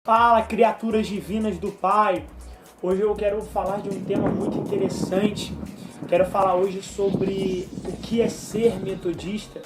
Fala, criaturas divinas do Pai! Hoje eu quero falar de um tema muito interessante. Quero falar hoje sobre o que é ser metodista.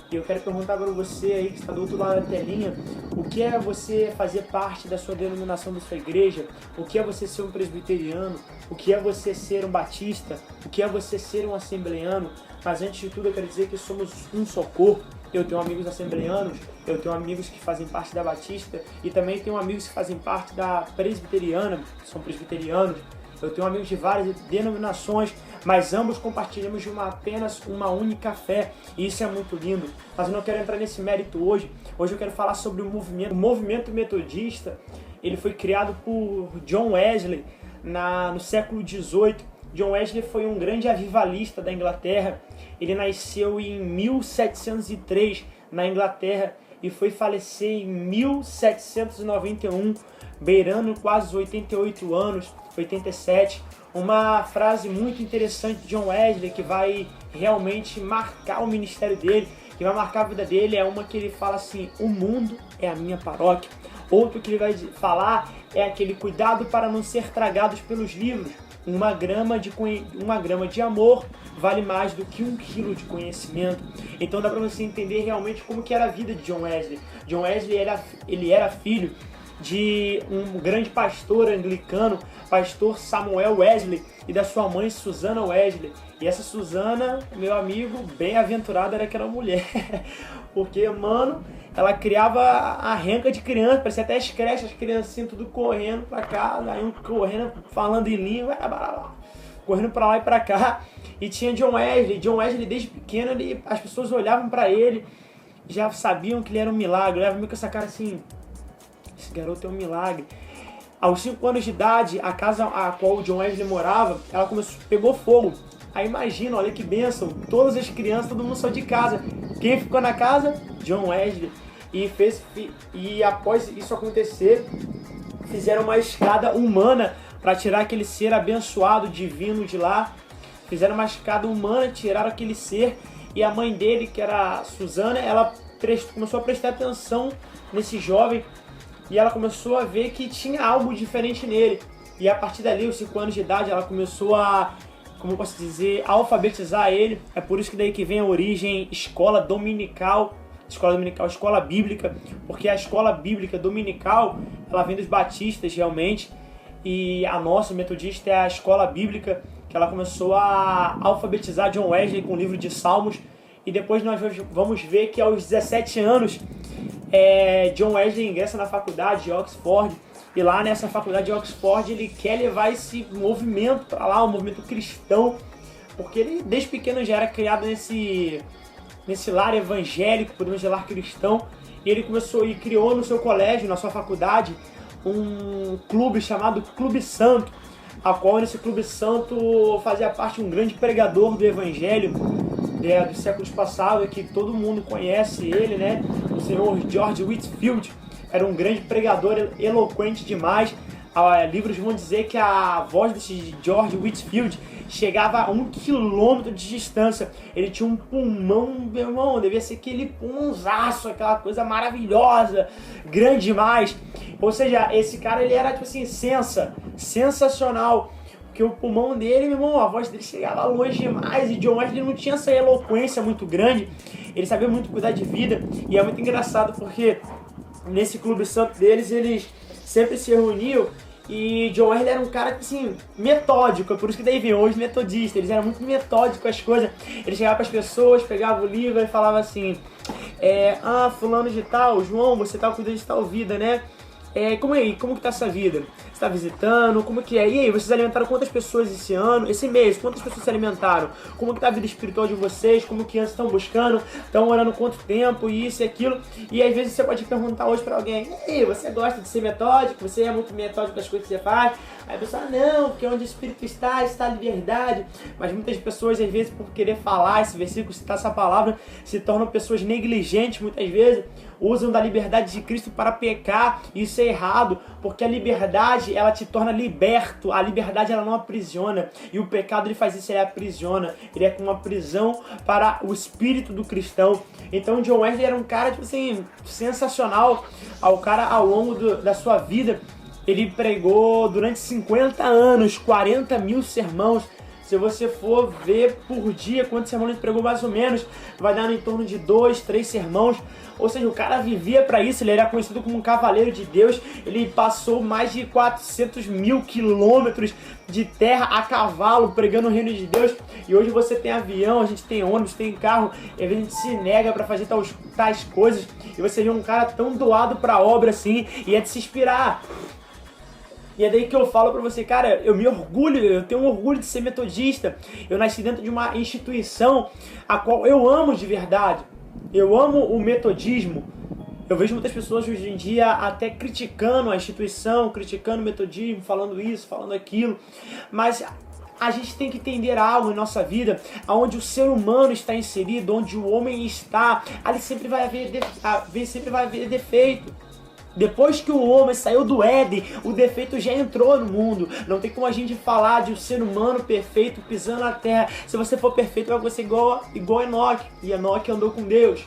E eu quero perguntar para você aí que está do outro lado da telinha, o que é você fazer parte da sua denominação da sua igreja? O que é você ser um presbiteriano? O que é você ser um batista? O que é você ser um assembleano? Mas antes de tudo eu quero dizer que somos um só corpo. Eu tenho amigos assembleanos, eu tenho amigos que fazem parte da Batista e também tenho amigos que fazem parte da presbiteriana, que são presbiterianos. Eu tenho amigos de várias denominações, mas ambos compartilhamos de apenas uma única fé, e isso é muito lindo. Mas eu não quero entrar nesse mérito hoje. Hoje eu quero falar sobre o movimento. O movimento metodista, ele foi criado por John Wesley no século XVIII. John Wesley foi um grande avivalista da Inglaterra. Ele nasceu em 1703 na Inglaterra e foi falecer em 1791, beirando quase 88 anos, 87. Uma frase muito interessante de John Wesley que vai realmente marcar o ministério dele, que vai marcar a vida dele, é uma que ele fala assim: o mundo é a minha paróquia. Outro que ele vai falar é aquele cuidado para não ser tragados pelos livros. Uma grama de amor vale mais do que 1 quilo de conhecimento. Então dá para você entender realmente como que era a vida de John Wesley. John Wesley era filho de um grande pastor anglicano, pastor Samuel Wesley, e da sua mãe Susana Wesley. E essa Susana, meu amigo, bem-aventurada era aquela mulher. Porque, mano, ela criava a renca de criança, parecia até as creches, as criancinhas tudo correndo pra cá, aí um correndo, falando em língua, correndo pra lá e pra cá. E tinha John Wesley. John Wesley, desde pequeno, as pessoas olhavam pra ele, já sabiam que ele era um milagre, olhavam meio com essa cara assim: esse garoto é um milagre. Aos 5 anos de idade, a casa a qual o John Wesley morava, ela pegou fogo. Aí imagina, olha que bênção, todas as crianças, todo mundo saiu de casa. Quem ficou na casa? John Wesley. E após isso acontecer, fizeram uma escada humana para tirar aquele ser abençoado, divino de lá. Fizeram uma escada humana, tiraram aquele ser, e a mãe dele, que era a Susana, ela começou a prestar atenção nesse jovem, e ela começou a ver que tinha algo diferente nele. E a partir dali, aos 5 anos de idade, ela começou a, como eu posso dizer, alfabetizar ele. É por isso que daí que vem a origem escola bíblica, porque a escola bíblica dominical, ela vem dos batistas realmente, e a nossa metodista é a escola bíblica, que ela começou a alfabetizar John Wesley com o livro de Salmos. E depois nós vamos ver que aos 17 anos, John Wesley ingressa na faculdade de Oxford, e lá nessa faculdade de Oxford ele quer levar esse movimento para lá, um movimento cristão, porque ele desde pequeno já era criado nesse lar evangélico, podemos dizer lar cristão, e ele criou no seu colégio, na sua faculdade, um clube chamado Clube Santo, a qual nesse Clube Santo fazia parte um grande pregador do evangelho dos séculos passados, que todo mundo conhece ele, né? O senhor George Whitefield era um grande pregador, eloquente demais. Livros vão dizer que a voz desse George Whitefield chegava a 1 quilômetro de distância. Ele tinha um pulmão, meu irmão, devia ser aquele pulmãozaço, aquela coisa maravilhosa, grande demais. Ou seja, esse cara, ele era tipo assim, sensacional. Porque o pulmão dele, meu irmão, a voz dele chegava longe demais, e John Wesley não tinha essa eloquência muito grande, ele sabia muito cuidar de vida. E é muito engraçado porque nesse clube santo deles, eles sempre se reuniam, e John Wesley era um cara, assim, metódico, é por isso que daí vem os metodistas, eles eram muito metódicos com as coisas. Ele chegava para as pessoas, pegava o livro e falava assim: fulano de tal, João, você tá cuidando de tal vida, né? Como que tá essa vida? Você tá visitando? Como que é? E aí, vocês alimentaram quantas pessoas esse mês? Quantas pessoas se alimentaram? Como que tá a vida espiritual de vocês? Como que antes estão buscando? Estão orando quanto tempo? Isso e aquilo. E às vezes você pode perguntar hoje pra alguém: e aí, você gosta de ser metódico? Você é muito metódico das coisas que você faz? Aí a pessoa: não, porque onde o Espírito está a liberdade. Mas muitas pessoas, às vezes, por querer falar esse versículo, citar essa palavra, se tornam pessoas negligentes muitas vezes, usam da liberdade de Cristo para pecar. Isso é errado, porque a liberdade, ela te torna liberto. A liberdade, ela não aprisiona. E o pecado, ele faz isso, ele aprisiona. Ele é como uma prisão para o espírito do cristão. Então, John Wesley era um cara, tipo assim, sensacional. O cara, ao longo da sua vida, ele pregou durante 50 anos, 40 mil sermãos. Se você for ver por dia quantos sermões ele pregou mais ou menos, vai dar em torno de 2, 3 sermões. Ou seja, o cara vivia para isso, ele era conhecido como um cavaleiro de Deus. Ele passou mais de 400 mil quilômetros de terra a cavalo pregando o reino de Deus. E hoje você tem avião, a gente tem ônibus, tem carro, e a gente se nega para fazer tais coisas. E você vê um cara tão doado para a obra assim, e é de se inspirar. E é daí que eu falo pra você, cara, eu me orgulho, eu tenho um orgulho de ser metodista. Eu nasci dentro de uma instituição a qual eu amo de verdade. Eu amo o metodismo. Eu vejo muitas pessoas hoje em dia até criticando a instituição, criticando o metodismo, falando isso, falando aquilo. Mas a gente tem que entender algo em nossa vida, onde o ser humano está inserido, onde o homem está, ali sempre vai haver defeito. Depois que o homem saiu do Éden, o defeito já entrou no mundo. Não tem como a gente falar de um ser humano perfeito pisando na terra. Se você for perfeito, vai ser igual Enoque. E Enoque andou com Deus.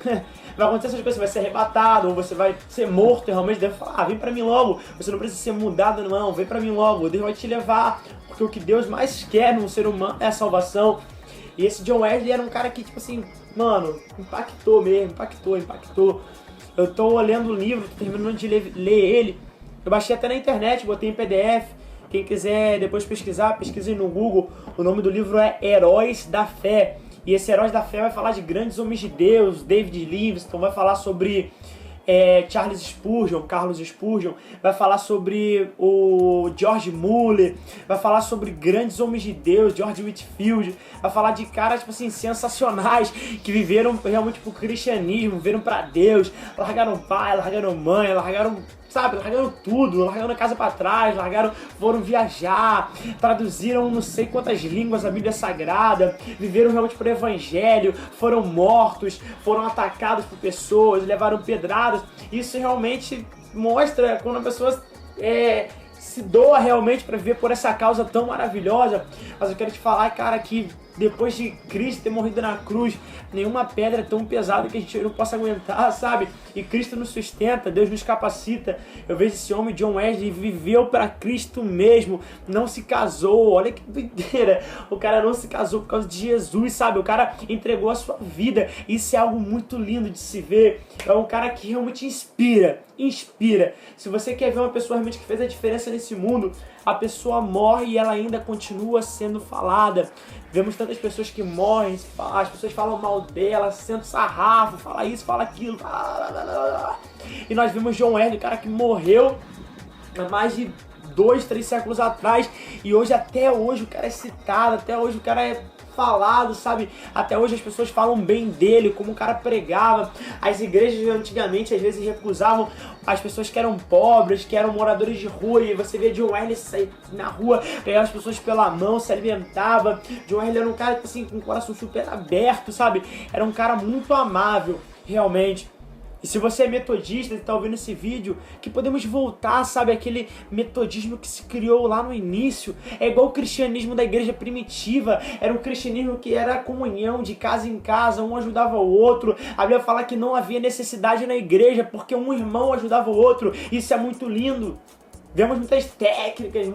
Vai acontecer essas coisas, você vai ser arrebatado, ou você vai ser morto, e realmente Deus vai falar, vem pra mim logo. Você não precisa ser mudado não, vem pra mim logo. Deus vai te levar, porque o que Deus mais quer no ser humano é a salvação. E esse John Wesley era um cara que, tipo assim, mano, impactou mesmo, impactou. Eu tô lendo o livro, tô terminando de ler ele. Eu baixei até na internet, botei em PDF. Quem quiser depois pesquisar, pesquise no Google. O nome do livro é Heróis da Fé. E esse Heróis da Fé vai falar de grandes homens de Deus, David Livingstone, vai falar sobre Carlos Spurgeon, vai falar sobre o George Muller, vai falar sobre grandes homens de Deus, George Whitefield, vai falar de caras, tipo assim, sensacionais, que viveram realmente pro cristianismo, viveram pra Deus, largaram pai, largaram mãe, largaram tudo, largaram a casa pra trás, foram viajar, traduziram não sei quantas línguas a Bíblia Sagrada, viveram realmente pro Evangelho, foram mortos, foram atacados por pessoas, levaram pedradas. Isso realmente mostra quando a pessoa se doa realmente para viver por essa causa tão maravilhosa. Mas eu quero te falar, cara, que depois de Cristo ter morrido na cruz, nenhuma pedra é tão pesada que a gente não possa aguentar, sabe? E Cristo nos sustenta, Deus nos capacita. Eu vejo esse homem, John Wesley, viveu para Cristo mesmo, não se casou, olha que doideira. O cara não se casou por causa de Jesus, sabe? O cara entregou a sua vida. Isso é algo muito lindo de se ver. É um cara que realmente inspira. Se você quer ver uma pessoa realmente que fez a diferença nesse mundo, a pessoa morre e ela ainda continua sendo falada. Vemos tantas pessoas que morrem, as pessoas falam mal dela, sentam sarrafo, fala isso, fala aquilo. E nós vimos John Wesley, cara que morreu há mais de 2, 3 séculos atrás, e hoje, até hoje, o cara é citado, até hoje o cara é falado, sabe? Até hoje as pessoas falam bem dele, como o cara pregava. As igrejas antigamente às vezes recusavam as pessoas que eram pobres, que eram moradores de rua, e você vê John Wesley sair na rua, pegava as pessoas pela mão, se alimentava. John Wesley era um cara assim, com o coração super aberto, sabe? Era um cara muito amável, realmente. E se você é metodista e está ouvindo esse vídeo, que podemos voltar, sabe, aquele metodismo que se criou lá no início. É igual o cristianismo da igreja primitiva. Era um cristianismo que era a comunhão de casa em casa, um ajudava o outro. A Bíblia fala que não havia necessidade na igreja, porque um irmão ajudava o outro. Isso é muito lindo. Vemos muitas técnicas,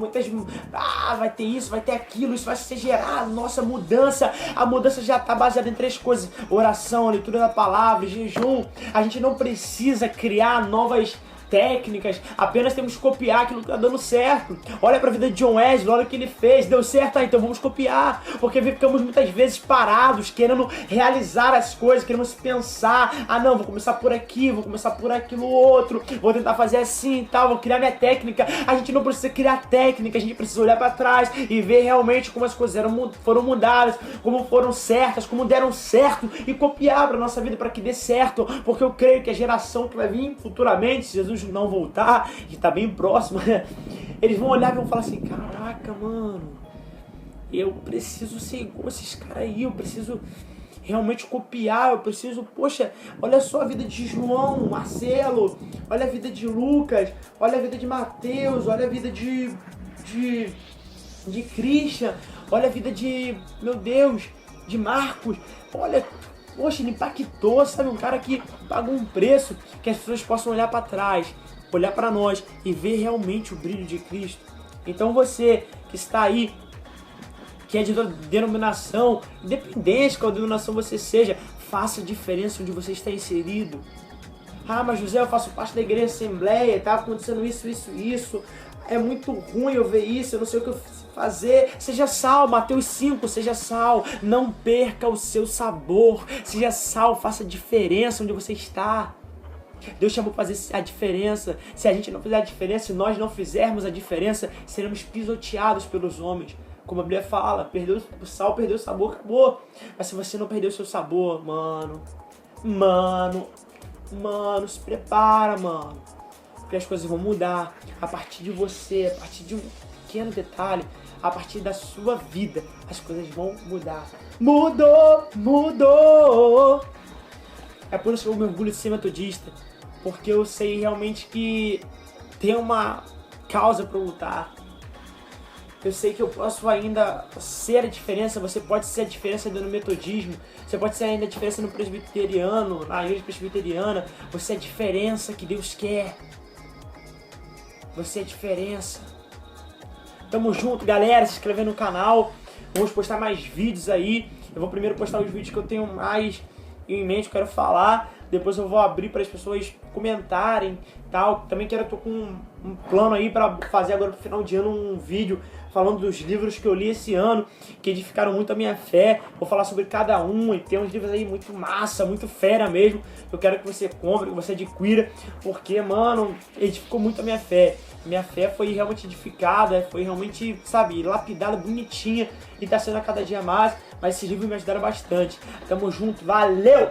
vai ter isso, vai ter aquilo, isso vai ser gerado, nossa, mudança. A mudança já está baseada em 3 coisas: oração, leitura da palavra, jejum. A gente não precisa criar novas técnicas, apenas temos que copiar aquilo que está dando certo. Olha para a vida de John Wesley, olha o que ele fez, deu certo, então vamos copiar, porque ficamos muitas vezes parados, querendo realizar as coisas, querendo pensar, não, vou começar por aqui, vou começar por aquilo outro, vou tentar fazer assim e tal, vou criar minha técnica. A gente não precisa criar técnica, a gente precisa olhar para trás e ver realmente como as coisas foram mudadas, como foram certas, como deram certo, e copiar para nossa vida para que dê certo, porque eu creio que a geração que vai vir futuramente, se Jesus não voltar, que tá bem próximo, eles vão olhar e vão falar assim: caraca, mano, eu preciso ser igual esses caras aí, eu preciso realmente copiar, eu preciso, poxa, olha só a vida de João, Marcelo, olha a vida de Lucas, olha a vida de Mateus, olha a vida de Christian, olha a vida de, meu Deus, de Marcos, olha, poxa, ele impactou, sabe, um cara que pagou um preço que as pessoas possam olhar para trás, olhar para nós e ver realmente o brilho de Cristo. Então você que está aí, que é de denominação, independente qual denominação você seja, faça a diferença onde você está inserido. Ah, mas José, eu faço parte da igreja Assembleia, tá acontecendo isso. É muito ruim eu ver isso, eu não sei o que eu fazer. Seja sal, Mateus 5, seja sal. Não perca o seu sabor. Seja sal, faça a diferença onde você está. Deus chamou para fazer a diferença. Se a gente não fizer a diferença, se nós não fizermos a diferença, seremos pisoteados pelos homens. Como a Bíblia fala, perdeu o sal, perdeu o sabor, acabou. Mas se você não perdeu o seu sabor, mano, se prepara, mano. Porque as coisas vão mudar a partir de você, a partir de um pequeno detalhe, a partir da sua vida, as coisas vão mudar. Mudou! É por isso que eu mergulho de ser metodista, porque eu sei realmente que tem uma causa para lutar. Eu sei que eu posso ainda ser a diferença, você pode ser a diferença no metodismo, você pode ser ainda a diferença no presbiteriano, na igreja presbiteriana, você é a diferença que Deus quer. Você é a diferença. Tamo junto, galera, se inscrever no canal, vamos postar mais vídeos aí. Eu vou primeiro postar os vídeos que eu tenho mais em mente, quero falar. Depois eu vou abrir para as pessoas comentarem, tal. Também tô com um plano aí para fazer agora no final de ano um vídeo falando dos livros que eu li esse ano, que edificaram muito a minha fé. Vou falar sobre cada um e tem uns livros aí muito massa, muito fera mesmo. Eu quero que você compre, que você adquira, porque, mano, edificou muito a minha fé. Minha fé foi realmente edificada, foi realmente, sabe, lapidada, bonitinha e tá sendo a cada dia mais. Mas esses livros me ajudaram bastante. Tamo junto, valeu!